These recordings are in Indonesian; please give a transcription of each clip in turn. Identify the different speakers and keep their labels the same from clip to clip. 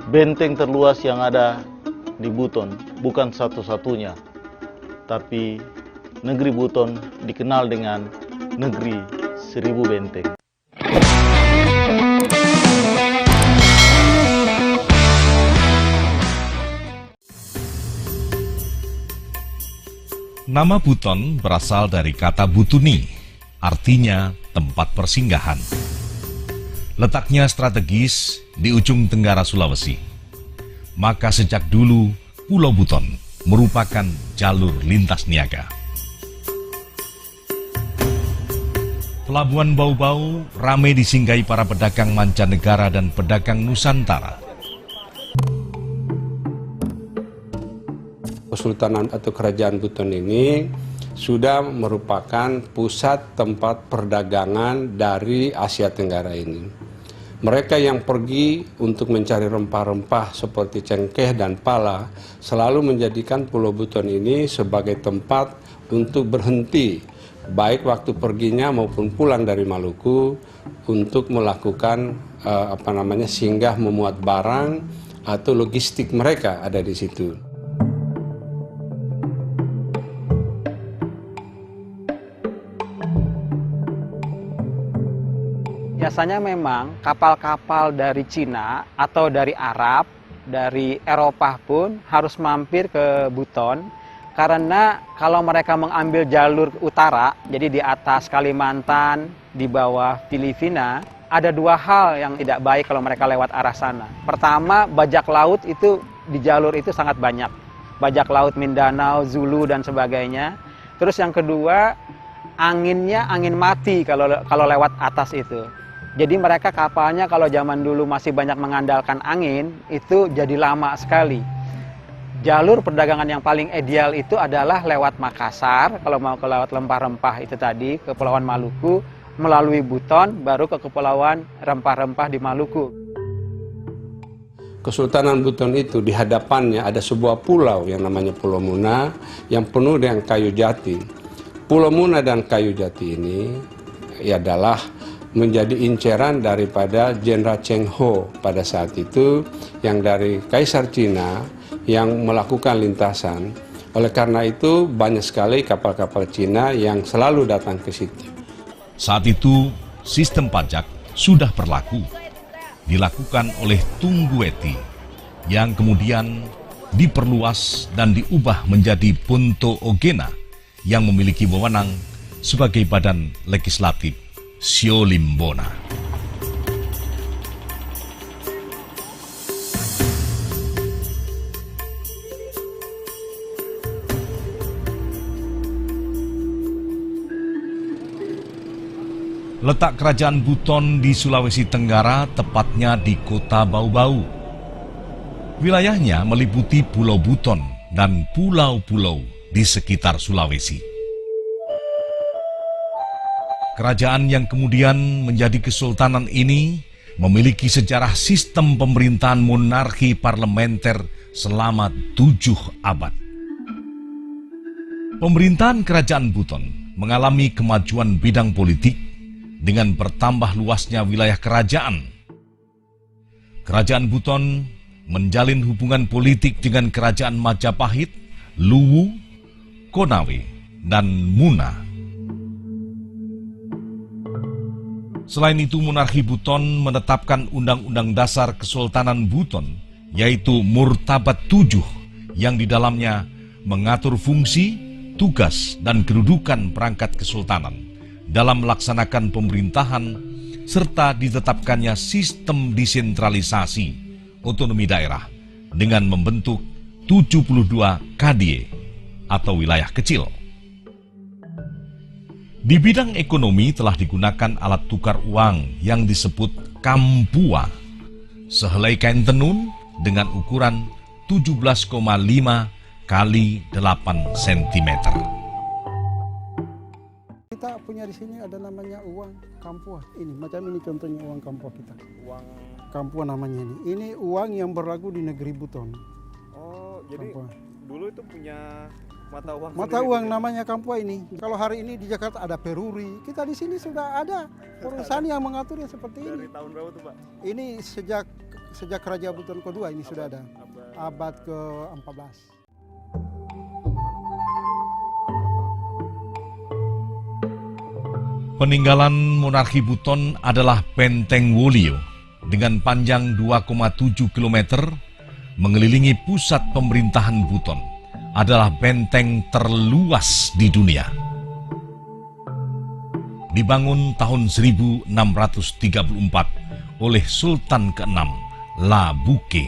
Speaker 1: Benteng terluas yang ada di Buton bukan satu-satunya, tapi negeri Buton dikenal dengan negeri 1000 benteng.
Speaker 2: Nama Buton berasal dari kata Butuni, artinya tempat persinggahan. Letaknya strategis di ujung tenggara Sulawesi. Maka sejak dulu, Pulau Buton merupakan jalur lintas niaga. Pelabuhan Bau-Bau ramai disinggahi para pedagang mancanegara dan pedagang Nusantara.
Speaker 3: Kesultanan atau Kerajaan Buton ini sudah merupakan pusat tempat perdagangan dari Asia Tenggara ini. Mereka yang pergi untuk mencari rempah-rempah seperti cengkeh dan pala selalu menjadikan Pulau Buton ini sebagai tempat untuk berhenti, baik waktu perginya maupun pulang dari Maluku untuk melakukan singgah memuat barang atau logistik mereka ada di situ.
Speaker 4: Biasanya memang kapal-kapal dari Cina atau dari Arab, dari Eropa pun harus mampir ke Buton. Karena kalau mereka mengambil jalur utara, jadi di atas Kalimantan, di bawah Filipina, ada dua hal yang tidak baik kalau mereka lewat arah sana. Pertama, bajak laut itu di jalur itu sangat banyak. Bajak laut Mindanao, Zulu, dan sebagainya. Terus yang kedua, anginnya angin mati kalau lewat atas itu. Jadi mereka kapalnya kalau zaman dulu masih banyak mengandalkan angin, itu jadi lama sekali. Jalur perdagangan yang paling ideal itu adalah lewat Makassar, kalau mau ke lewat rempah-rempah itu tadi, ke Kepulauan Maluku, melalui Buton, baru ke Kepulauan Rempah-Rempah di Maluku.
Speaker 3: Kesultanan Buton itu di hadapannya ada sebuah pulau yang namanya Pulau Muna yang penuh dengan kayu jati. Pulau Muna dan kayu jati ini adalah menjadi inceran daripada Jenderal Cheng Ho pada saat itu yang dari Kaisar Cina yang melakukan lintasan. Oleh karena itu banyak sekali kapal-kapal Cina yang selalu datang ke situ.
Speaker 2: Saat itu sistem pajak sudah berlaku, dilakukan oleh Tunggueti yang kemudian diperluas dan diubah menjadi Punto Ogena yang memiliki wewenang sebagai badan legislatif Siolimbona. Letak kerajaan Buton di Sulawesi Tenggara tepatnya di kota Bau-Bau. Wilayahnya meliputi Pulau Buton dan pulau-pulau di sekitar Sulawesi. Kerajaan yang kemudian menjadi kesultanan ini memiliki sejarah sistem pemerintahan monarki parlementer selama 7 abad. Pemerintahan Kerajaan Buton mengalami kemajuan bidang politik dengan bertambah luasnya wilayah kerajaan. Kerajaan Buton menjalin hubungan politik dengan Kerajaan Majapahit, Luwu, Konawe, dan Muna. Selain itu, monarki Buton menetapkan Undang-Undang Dasar Kesultanan Buton, yaitu Murtabat 7, yang di dalamnya mengatur fungsi, tugas, dan kedudukan perangkat kesultanan dalam melaksanakan pemerintahan, serta ditetapkannya sistem desentralisasi otonomi daerah dengan membentuk 72 kadie atau wilayah kecil. Di bidang ekonomi telah digunakan alat tukar uang yang disebut kampua, sehelai kain tenun dengan ukuran 17,5 kali 8 cm.
Speaker 5: Kita punya di sini ada namanya uang kampua. Ini macam ini contohnya uang kampua kita.
Speaker 6: Uang
Speaker 5: kampua namanya ini. Ini uang yang berlaku di negeri Buton.
Speaker 6: Oh, jadi
Speaker 5: kampua.
Speaker 6: Dulu itu punya
Speaker 5: Mata uang namanya Kampua ini. Kalau hari ini di Jakarta ada Peruri, kita di sini sudah ada perusahaan yang mengaturnya seperti ini.
Speaker 6: Dari tahun berapa tuh Pak?
Speaker 5: Ini sejak Kerajaan Buton kedua ini sudah ada. Abad ke-14.
Speaker 2: Peninggalan monarki Buton adalah Benteng Wolio dengan panjang 2,7 km mengelilingi pusat pemerintahan Buton. Adalah benteng terluas di dunia. Dibangun tahun 1634 oleh Sultan ke-6 La Bouquet.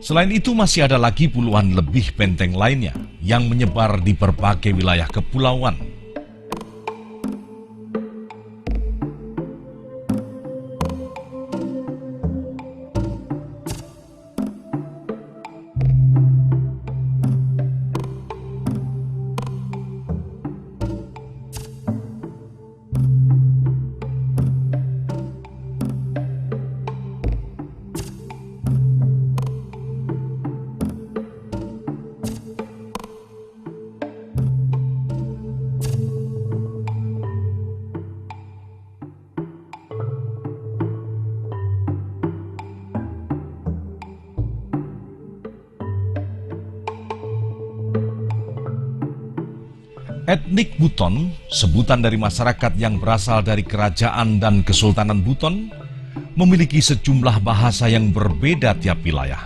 Speaker 2: Selain itu masih ada lagi puluhan lebih benteng lainnya yang menyebar di berbagai wilayah kepulauan. Etnik Buton, sebutan dari masyarakat yang berasal dari kerajaan dan kesultanan Buton, memiliki sejumlah bahasa yang berbeda tiap wilayah.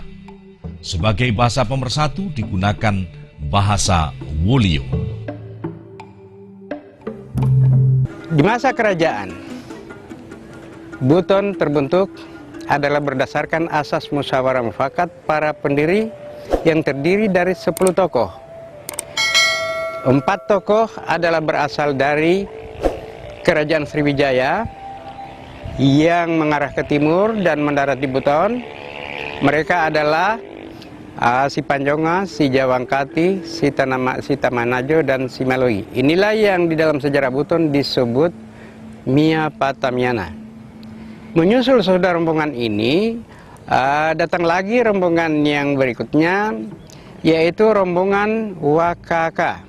Speaker 2: Sebagai bahasa pemersatu digunakan bahasa Wolio.
Speaker 7: Di masa kerajaan, Buton terbentuk adalah berdasarkan asas musyawarah mufakat para pendiri yang terdiri dari 10 tokoh. 4 tokoh adalah berasal dari Kerajaan Sriwijaya yang mengarah ke timur dan mendarat di Buton. Mereka adalah Si Panjonga, Si Jawangkati, Si Tamanajo, dan Si Maloi. Inilah yang di dalam sejarah Buton disebut Mia Patamiana. Menyusul saudara rombongan ini, datang lagi rombongan yang berikutnya, yaitu rombongan Wakaka.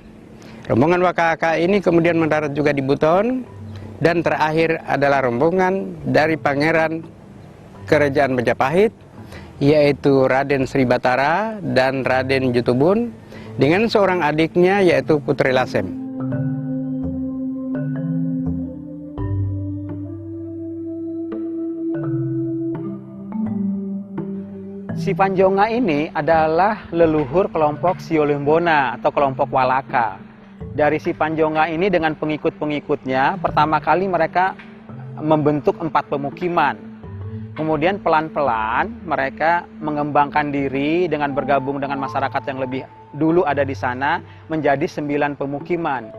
Speaker 7: Rombongan Wakaka ini kemudian mendarat juga di Buton, dan terakhir adalah rombongan dari Pangeran Kerajaan Majapahit, yaitu Raden Sri Batara dan Raden Jutubun, dengan seorang adiknya yaitu Putri Lasem.
Speaker 4: Si Panjonga ini adalah leluhur kelompok Siolembona atau kelompok Walaka. Dari Si Panjonga ini dengan pengikut-pengikutnya, pertama kali mereka membentuk 4 pemukiman. Kemudian pelan-pelan mereka mengembangkan diri dengan bergabung dengan masyarakat yang lebih dulu ada di sana menjadi 9 pemukiman.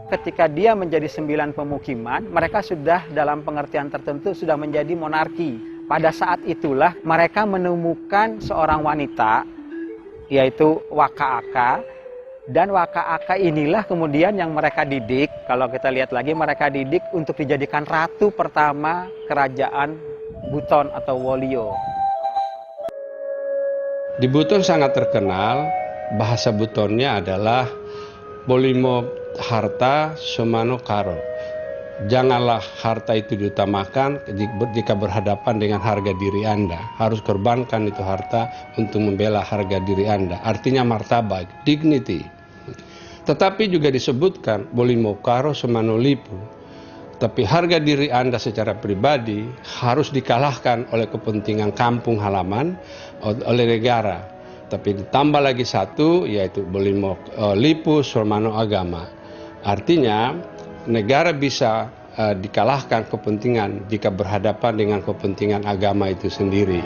Speaker 4: Ketika dia menjadi 9 pemukiman, mereka sudah dalam pengertian tertentu sudah menjadi monarki. Pada saat itulah mereka menemukan seorang wanita, yaitu Wakaaka. Dan Wakaaka inilah kemudian yang mereka didik, kalau kita lihat lagi mereka didik untuk dijadikan ratu pertama kerajaan Buton atau Wolio.
Speaker 3: Di Buton sangat terkenal, bahasa Butonnya adalah Bolimo harta somano karo. Janganlah harta itu diutamakan jika berhadapan dengan harga diri Anda. Harus korbankan itu harta untuk membela harga diri Anda. Artinya martabat, dignity. Tetapi juga disebutkan Bolimo karo somano lipu. Tapi harga diri Anda secara pribadi harus dikalahkan oleh kepentingan kampung halaman, oleh negara. Tapi ditambah lagi satu, yaitu Bolimo lipu somano agama. Artinya negara bisa dikalahkan kepentingan jika berhadapan dengan kepentingan agama itu sendiri.